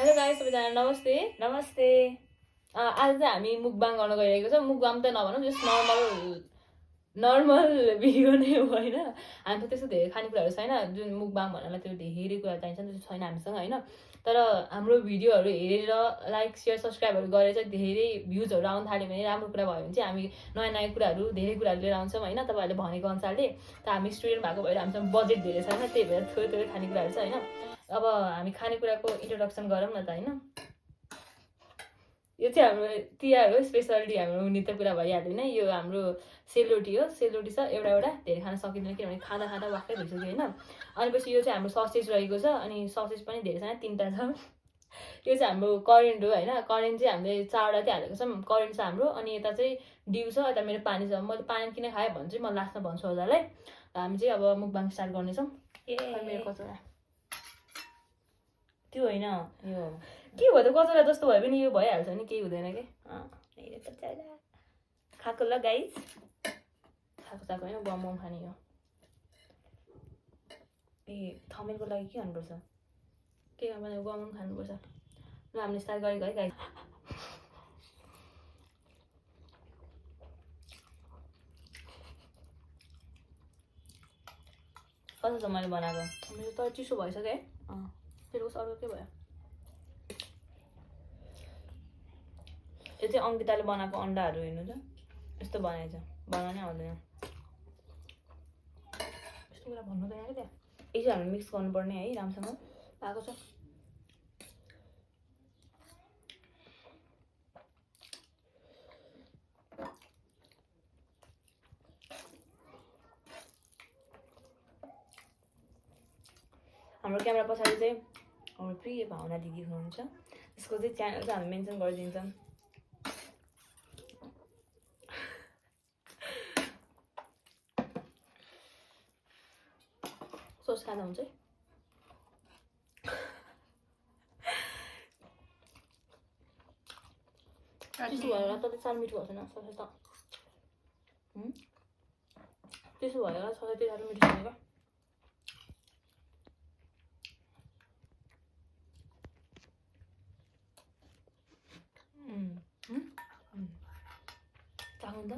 Hello guys, सबैजना नमस्ते। नमस्ते। आज चाहिँ हामी मुकबाङ गर्न गइरहेको छ। मुकबाङ त नभनौँ, जस्ट नर्मल भिडियो नै हो होइन। हामी त त्यस्तो धेरै खानेकुराहरू छैन जुन मुकबाङ भन्नलाई त्यो धेरै कुरा चाहिन्छ नि, त्यो छैन हामीसँग होइन। तर हाम्रो भिडियोहरू हेरेर लाइक सेयर सब्सक्राइबहरू गरेर चाहिँ धेरै भ्युजहरू आउनु थाल्यो भने राम्रो कुरा भयो भने चाहिँ हामी नयाँ नयाँ कुराहरू धेरै कुराहरू लिएर आउँछौँ होइन, तपाईँहरूले भनेको अनुसारले। त हामी स्टुडेन्ट भएको भएर हामीसँग बजेट धेरै छैन, त्यही भएर थोरै थोरै खानेकुराहरू छ होइन। अब हामी खानेकुराको इन्ट्रोडक्सन गरौँ न त होइन। यो चाहिँ हाम्रो तिहार हो, स्पेसलिटी हाम्रो हुने त कुरा भइहाल्यो होइन। यो हाम्रो सेलरोटी हो, सेलरोटी छ एउटा एउटा, धेरै खान सकिँदैन किनभने खाँदा खाँदा वाक्कै भइसक्यो होइन। अनि पछि यो चाहिँ हाम्रो ससेज रहेको छ, अनि ससेज पनि धेरै छैन, 3टा छ। यो चाहिँ हाम्रो करेन्ट हो होइन। करेन्ट चाहिँ हामीले 4वटा चाहिँ हालेको छौँ, करेन्ट छ हाम्रो। अनि यता चाहिँ डिउ छ, यता मेरो पानी छ। मैले पानी किन खाएँ भने चाहिँ म लास्टमा भन्छु हजुरलाई। हामी चाहिँ अब मुकबाङ स्टार्ट गर्नेछौँ। मेरो कचौरा त्यो होइन, यो के भयो त, कचौरा जस्तो भयो भने यो भइहाल्छ नि, केही हुँदैन कि। खाएको ल गाइस, खाएको चाएको होइन, बम खाने हो। ए थमेलको लागि के गर्नुपर्छ? के भने बम खानुपर्छ। ल हामीले स्टार्ट गरेको है गाइस। कस्तो छ मैले बनाएको? मेरो त चिसो भइसक्यो है। फेरि उस अर्को के भयो? यो चाहिँ अङ्किताले बनाएको अन्डाहरू हेर्नु त, यस्तो बनाएछ, बनाउनै आउँदैन। यस्तो कुरा भन्नु त यहाँ क्या। यसो हामी मिक्स गर्नुपर्ने है राम्रोसँग। भएको छ। हाम्रो क्यामेरा पछाडि चाहिँ हाम्रो प्रिय भावना दिदी हुनुहुन्छ, त्यसको चाहिँ च्यानल चाहिँ हामी मेन्सन गरिदिन्छौँ। सोच खाँदा हुन्छ है। त्यसो भएर त साह्रो मिठो भएको छैन सबै त। त्यसो भएर सबै त्यही साह्रो मिठो छैन क्या। चाख्नु त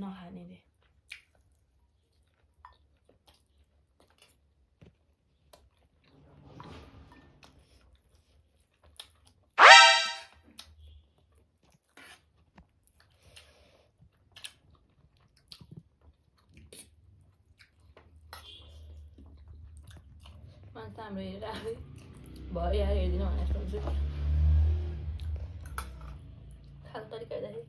नखाने रे। मान्छे हाम्रो हेरेर आफै भयो यार, हेरिदिनु भने जस्तो हुन्छ। खाएको तरिका हेर्दाखेरि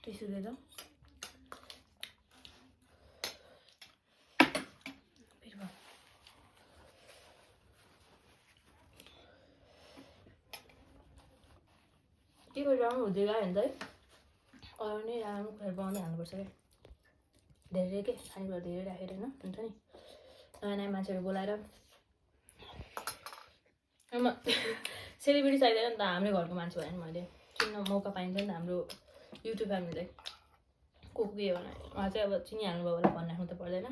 टिस्यु दे त। के गरेर राम्रो हुँदै गयो भने त है अरू नै राम्रो कुराहरू बनाउँदै हाल्नुपर्छ क्या। धेरै के खानेकुरा धेरै राखेर होइन, हुन्छ नि नयाँ नयाँ मान्छेहरू बोलाएर। सेलिब्रिटी चाहिँदैन नि त, हाम्रै घरको मान्छे भयो नि। मैले चिन्न मौका पाइन्छ नि त हाम्रो युट्युब फ्यामिलीलाई। को के भने उहाँ चाहिँ अब चिनिहाल्नु भयो होला, भनिराख्नु त पर्दैन।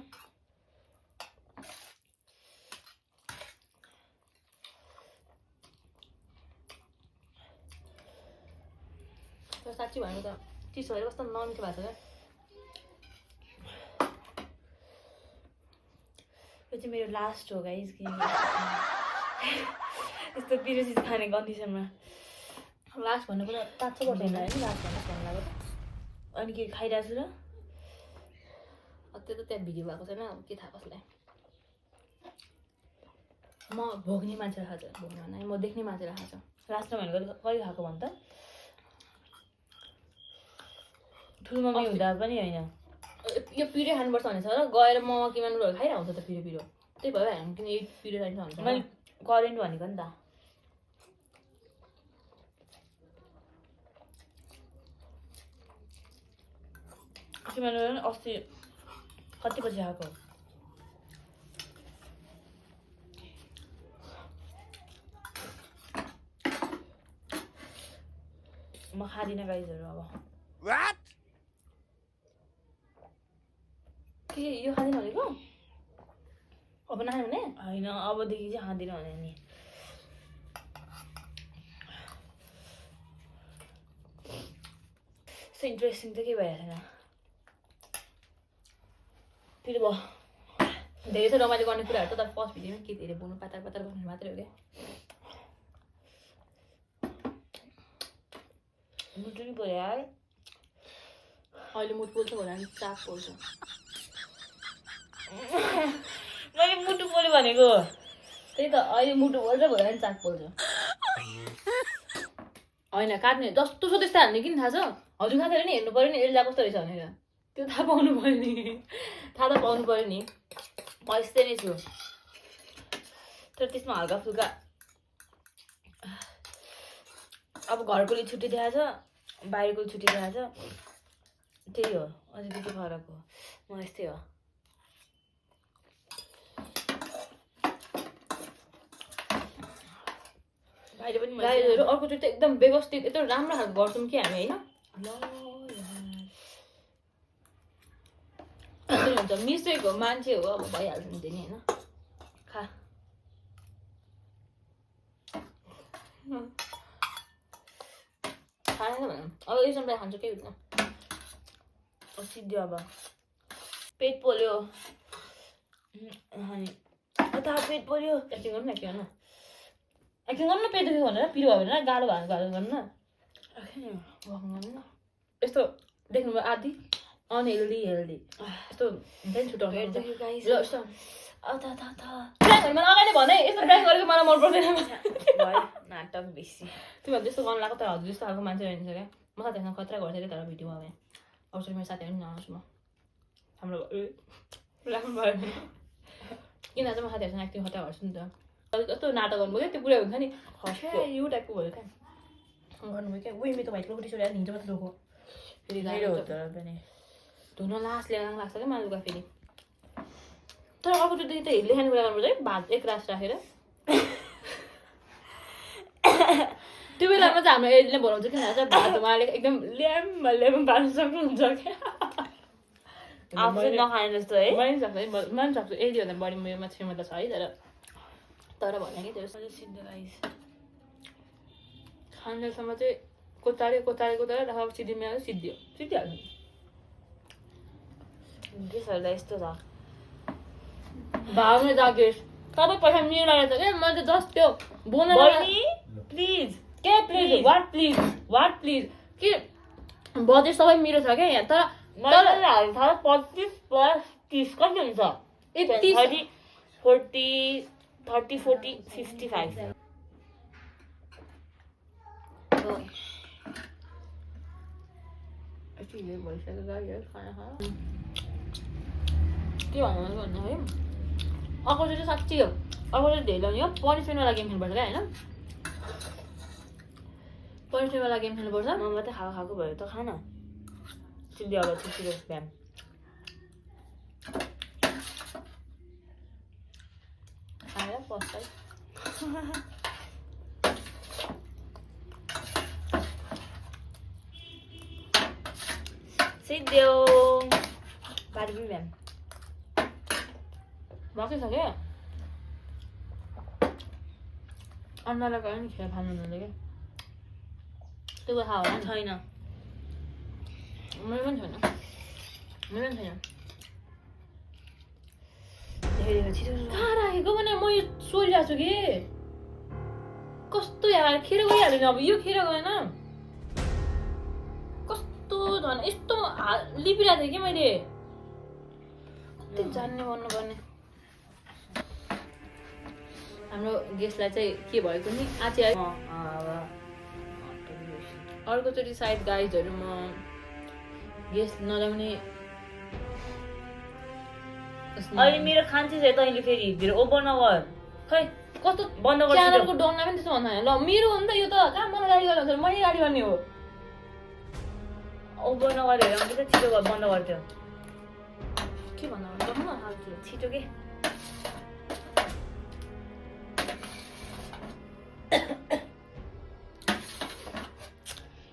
तर साँच्ची भनेको त चिसो भएर कस्तो नमिठो भएको छ क्या। यो चाहिँ मेरो लास्ट हो गाइस, कि यस्तो पिरो चिज खाने कन्डिसनमा। लास्ट भन्नु पनि 5-6 वर्ष होइन लास्ट भन्नु लाग्यो त। अनि के खाइरहेको छु र त्यो त त्यहाँ भिडियो भएको छैन, अब के थाहा कसलाई। म भोग्ने मान्छे खान्छ, भोग्ने भन्दा म देख्ने मान्छेलाई खान्छ। लास्टमा भनेको कहिले खाएको भन् त? ठुलो मम्मी हुँदा पनि होइन। यो पिरो खानुपर्छ भनेको छ र गएर ममा किमा नुडलहरू खाइरहन्छ त पिरो पिरो। त्यही भएर हामी किन यही पिरो चाहिन्छ भन्छ। मैले करेन्ट भनेको नि त। तिमीले अस्ति कति बजी आएको? म खाँदिनँ गाइजहरू अब के यो खाँदैन भनेको अब नखाने भने होइन अबदेखि चाहिँ खाँदिनँ भने नि यस्तो इन्ट्रेस्टिङ त के भइरहेको छैन फेरि भयो धेरै त रमाइलो गर्ने कुराहरू त तर फर्स्ट भिडियोमा के धेरै बोल्नु पातर पातर गर्नु मात्रै हो क्या मुटु नि पऱ्यो यार अहिले मुट पोल्छ होला नि चाप पोल्छ मैले मुटु पोल्यो भनेको त्यही त अहिले मुटु पोल्छ होला नि चाप पोल्छ होइन काट्ने जस्तो छ त्यस्तै हाल्ने किन थाहा छ हजुर साथीहरू नि हेर्नु पऱ्यो नि एल्जा कस्तो रहेछ भनेर त्यो थाहा पाउनु पऱ्यो नि थाहा त पाउनु पऱ्यो नि म यस्तै नै छु तर त्यसमा हल्का फुल्का अब घरकोले छुट्टी देखाएको छ बाहिरको छुट्टी देखाएको छ त्यही हो अझै त्यति फरक हो म यस्तै हो बाहिर पनि गाईहरू अर्कोचोटि त एकदम व्यवस्थित यत्रो राम्रो खालको गर्छौँ कि हामी होइन त्यसरी हुन्छ मिस्टेक हो मान्छे हो अब भइहाल्छ नि त्यो नि होइन खा खाएन भने अब यसमा खान्छ केही हुँदैन सिद्धि अब पेट पोल्यो अनि यता पेट पोल्यो एक्टिङ गर्नु न एक्टिङ गर्नु एक्टिङ गर्नु न पेट दुख्यो भनेर पिरो भयो भने गाह्रो भयो गाह्रो गर्नु न गर्नु न यस्तो देख्नुभयो आदि अनहेल्दी हेल्दी यस्तो हुन्छ नि छुट्याउनु मलाई अगाडि भने यस्तो ब्रान्ड गरेको मलाई मन पर्दैन नाटक बेसी तिमीहरू त्यस्तो गर्नु लाग्यो तर हजुर जस्तो खालको मान्छे रहन्छ क्या म साथीहरूसँग खतरा गर्थेँ तर भिडियोमा अब आउँछ मेरो साथीहरू पनि नआउँछु म हाम्रो राम्रो भयो भने किन चाहिँ म साथीहरूसँग एक्टिङ खतरा गर्छु नि त कस्तो नाटक गर्नुभयो क्या त्यो पुरै हुन्छ नि यो टाइपको भयो क्या गर्नुभयो क्या उयो मेरो भाइको कुटी छोडेर हिँड्छ मात्रै रोको फेरि धुन लास ल्याएर लाग्छ क्या मलाई लुगा फेरि तर अर्कोचोटि त हिल्ले खाने कुरा गर्नुपर्छ है भात एक रास राखेर त्यो बेलामा चाहिँ हाम्रो एजले बनाउँछ किन थाहा छ भात उहाँले एकदम ल्याम पार्नु सक्नुहुन्छ क्या आफू नखाने जस्तो है मैले सक्छ है मैले पनि सक्छु एजीभन्दा बढी मेरोमा क्षमता छ है तर भने कि त्यो सिद्ध गाइस खानेसम्म चाहिँ कोतारे राखेर सिद्धिमा सिद्धियो सिद्धिहाल्छ गेसहरूलाई यस्तो छ भावना जागेश सबै पैसा मिलेर रहेछ क्या मैले जस्ट त्यो बोल्न प्लिज के प्लिज वाट प्लिज के बजेट सबै मेरो छ क्या यहाँ तर 25 प्लस 30 कति हुन्छ 30 40 55 के भन्नु है अर्कोचोटि चाहिँ साँच्ची हो अर्कोचोटि धेरै ल्याउने हो पनिसमेन्टवाला गेम खेल्नुपर्छ क्या होइन पनिसमेन्टवाला गेम खेल्नुपर्छ म मात्रै खाएको भयो त खान सिद्धि अब छिटो बिहान खाएर पस्छ सिद्धियो बारी पनि बिहान बाँकी छ क्या अन्डालाई गयो नि खेर खानु हुँदैन क्या त्यो थाहा होला नि छैन मेरो पनि छैन छिटो कहाँ राखेको भने म यो सोधिरहेको छु कि कस्तो यार खेर गइहाल्यो नि अब यो खेर गएन कस्तो झन् यस्तो लिपिरहेको थिएँ कि मैले कति जान्ने भन्नुपर्ने हाम्रो गेस्टलाई चाहिँ के भएको नि आची अर्कोचोटि सायद गाइजहरू म गेस्ट नल्याउने अहिले मेरो खान्छे छ तैँले फेरि धेरै ओभर नगर खै कस्तो बन्द गर्छु च्यानलको डनलाई पनि त्यस्तो भन्नु ल मेरो हो नि त यो त कहाँ मलाई गाडी गर्नु हुन्छ मैले गाडी गर्ने हो ओभर नगरेर अन्त छिटो बन्द गर्थ्यो के भन्नु हाल्छु छिटो के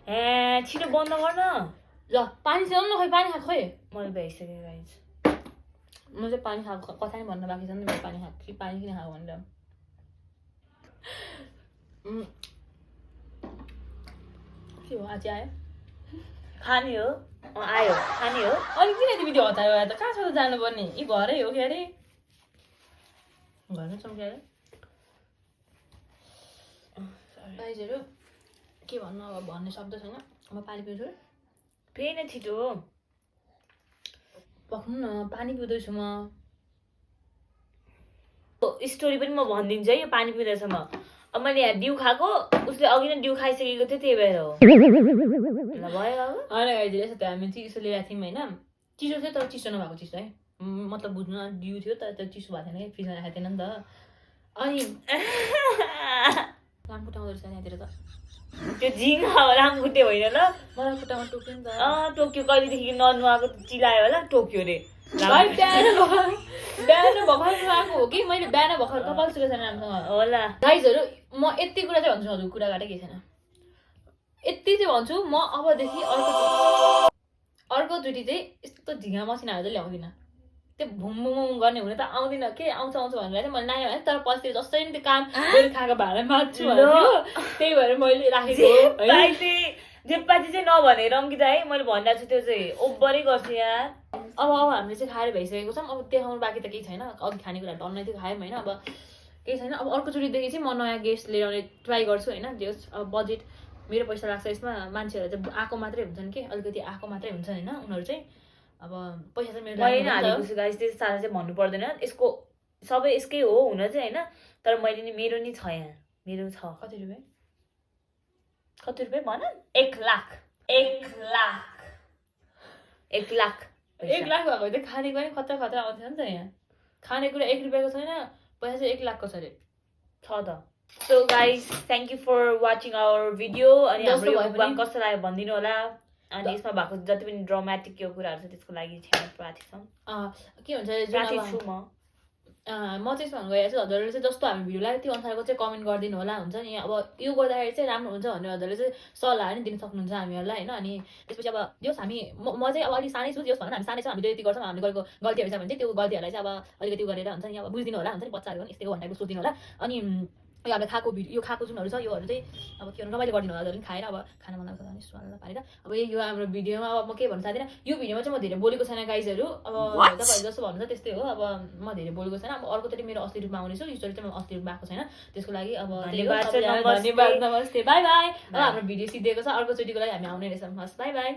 ए छिटो बन्द गर्न ल पानी चाहिँ न खै पानी खाएको खै मैले भ्याइसकेँ गाइज म चाहिँ पानी खाएको कथा नै भन्न बाँकी छ नि त पानी खाएको कि पानी किन खाएको भनेर के हो आज आयो खाने हो आयो खाने हो अनि किन यति भिडियो हतायो त कहाँ छ त जानुपर्ने यी घरै हो कि अरे घरमै छौँ कि अरे गाइजहरू के भन्नु अब भन्ने शब्द छैन म पानी पिउँछु फेरि न छिटो पक्नु न पानी पिउँदैछु म स्टोरी पनि म भनिदिन्छु है यो पानी पिउँदैछ म अब मैले यहाँ डिउ खाएको उसले अघि नै डिउ खाइसकेको थियो त्यही भएर हो ल भयो अब होइन गाइजहरू यसो त हामी चिसो लिएको थियौँ होइन चिसो थियो तर चिसो नभएको चिसो है मतलब बुझ्नु न डिउ थियो तर त्यो चिसो भएको थिएन कि फ्रिजमा राखेको थिएन नि त अनि लामखुट्टामा रहेछ यहाँतिर त त्यो झिङ रामखुट्टे होइन ल मलाई खुट्टामा टोक्यो नि त टोक्यो कहिलेदेखि ननुहाएको चिलायो होला टोक्यो रे भाइ बिहान भर्खर नुहाएको हो कि मैले बिहान भर्खर कपाल सुकेको छैन राम्रोसँग होला गाइजहरू म यति कुरा चाहिँ भन्छु हजुर कुरा काटेको केही छैन यति चाहिँ भन्छु म अबदेखि अर्कोचोटि चाहिँ यस्तो झिँगा मसिनाहरू चाहिँ ल्याउँदिनँ त्यो भुम गर्ने हुने त आउँदिन के आउँछ भनेर चाहिँ मैले नाइ भने तर पछि जस्तै नि त्यो काम मैले खाएको भाँडा मात्छु त्यही भएर मैले राखेको जेपाची चाहिँ नभनेर अङ्किता है मैले भनिरहेको छु त्यो चाहिँ ओभरै गर्छु यार अब हामीले चाहिँ खाएर भइसकेको छौँ अब देखाउनु बाँकी त केही छैन अघि खानेकुराहरू डल्लै थियो खायौँ होइन अब केही छैन अब अर्कोचोटिदेखि चाहिँ म नयाँ गेस्ट लिएर आउने ट्राई गर्छु होइन जे होस् अब बजेट मेरो पैसा लाग्छ यसमा मान्छेहरू चाहिँ आएको मात्रै हुन्छन् कि अलिकति आएको मात्रै हुन्छ होइन उनीहरू चाहिँ अब पैसा चाहिँ मेरो मैले हालेको छु गाइस त्यस्तो साह्रो चाहिँ भन्नु पर्दैन यसको सबै यसकै हो हुन चाहिँ होइन तर मैले नि मेरो नि छ यहाँ मेरो छ कति रुपियाँ भन 1 लाख 1 लाख 1 लाख 1 लाख भएको चाहिँ खानेको पनि खतरा खतरा आउँथ्यो नि त यहाँ खानेकुरा 1 रुपियाँको छैन पैसा चाहिँ 1 लाखको छ अरे छ त so guys thank you for watching our video अनि हाम्रो यो भ्लग कस्तो लाग्यो भनिदिनु होला अनि यसमा भएको जति पनि ड्रामेटिक यो कुराहरू छ त्यसको लागि क्षमा प्रार्थी छौँ के हुन्छ छु म चाहिँ यस्तो भन्नु गइरहेको छु हजुरहरूले चाहिँ जस्तो हामी भिडियो लाग्यो त्यो अनुसारको चाहिँ कमेन्ट गरिदिनु होला हुन्छ नि अब यो गर्दाखेरि चाहिँ राम्रो हुन्छ भने हजुरले चाहिँ सल्लाह पनि दिन सक्नुहुन्छ हामीहरूलाई होइन अनि त्यसपछि अब जस हामी म चाहिँ अब अलिक सानै छु जस भनौँ हामी सानै छौँ हामीले यति गर्छौँ हामीले गरेको गल्तीहरू छ भने चाहिँ त्यो गल्तीहरूलाई चाहिँ अब अलिकति गरेर हुन्छ नि अब बुझिदिनु होला हुन्छ नि बच्चाहरू पनि यस्तै हो भनेर सोचिदिनु होला अनि यो हामीले खाएको यो खाएको जुनहरू छ योहरू चाहिँ अब के भन्नु रमाइलो गरिदिनु होला हजुरले खाएर अब खाना बनाएको अनि स्वाद पारेर अब यो हाम्रो भिडियोमा अब म के भन्नु चाहदिनँ यो भिडियोमा चाहिँ म धेरै बोलेको छैन गाइजहरू अब तपाईँहरू जस्तो भन्नुहुन्छ त्यस्तै हो अब म धेरै बोलेको छैन अब अर्कोचोटि मेरो असली रूपमा आउनेछु योचोटि चाहिँ म असली रूपमा आएको छैन त्यसको लागि अब धन्यवाद नमस्ते बाई बाई अब हाम्रो भिडियो सिद्धिएको छ अर्कोचोटिको लागि हामी आउने रहेछौँ हस् बाई बाई